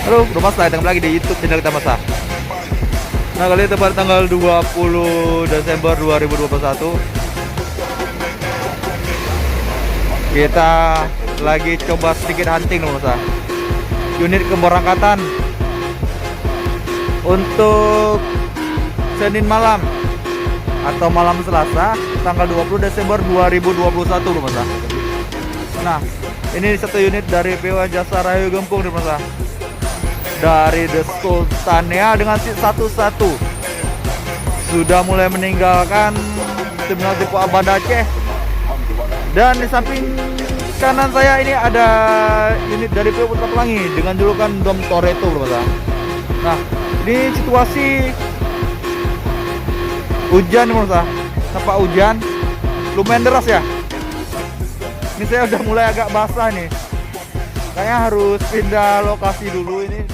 Halo, Bro Mas, datang lagi di YouTube channel kita Mas. Nah, kali ini tepat tanggal 20 Desember 2021. Kita lagi coba sedikit hunting nih Mas. Unit keberangkatan untuk Senin malam atau malam Selasa tanggal 20 Desember 2021 Mas. Nah, ini satu unit dari PO Jasa Rayu Gempung nih Mas. Dari The Sultania dengan seat 11 sudah mulai meninggalkan terminal Depo Abad Aceh. Dan di samping kanan saya ini ada unit dari PO Putra Pelangi dengan julukan Dom Toretto Bro. Nah, ini situasi hujan Bro. Nampak hujan lumayan deras ya. Ini saya udah mulai agak basah nih. Kayaknya harus pindah lokasi dulu ini.